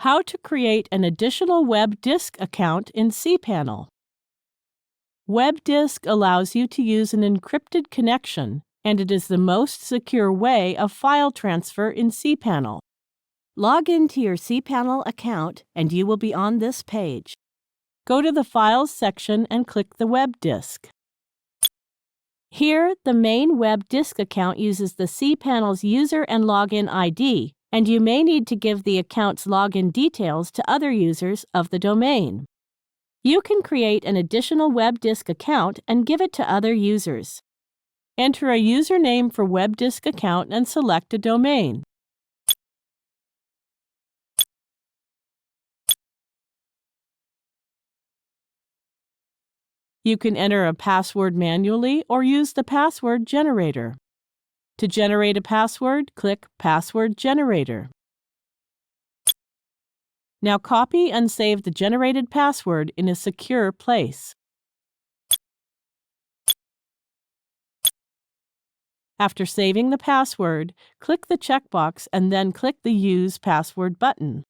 How to create an additional web disk account in cPanel. Web disk allows you to use an encrypted connection, and it is the most secure way of file transfer in cPanel. Log into your cPanel account and you will be on this page. Go to the Files section and click the web disk. Here, the main web disk account uses the cPanel's user and login ID, and you may need to give the account's login details to other users of the domain. You can create an additional web disk account and give it to other users. Enter a username for web disk account and select a domain. You can enter a password manually or use the password generator. To generate a password, click Password Generator. Now copy and save the generated password in a secure place. After saving the password, click the checkbox and then click the Use Password button.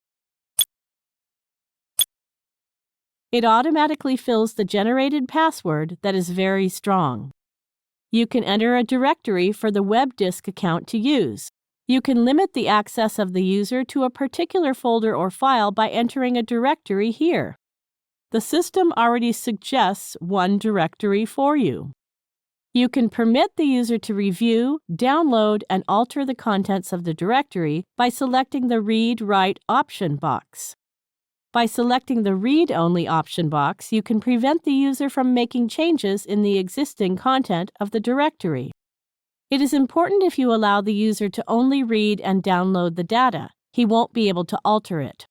It automatically fills the generated password that is very strong. You can enter a directory for the web disk account to use. You can limit the access of the user to a particular folder or file by entering a directory here. The system already suggests one directory for you. You can permit the user to review, download, and alter the contents of the directory by selecting the Read/Write option box. By selecting the Read-Only option box, you can prevent the user from making changes in the existing content of the directory. It is important if you allow the user to only read and download the data. He won't be able to alter it.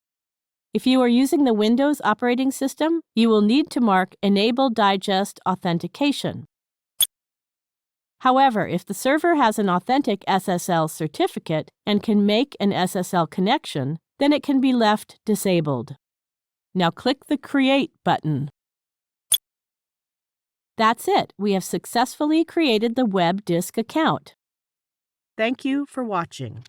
If you are using the Windows operating system, you will need to mark Enable Digest Authentication. However, if the server has an authentic SSL certificate and can make an SSL connection, then it can be left disabled. Now click the Create button. That's it. We have successfully created the web disk account. Thank you for watching.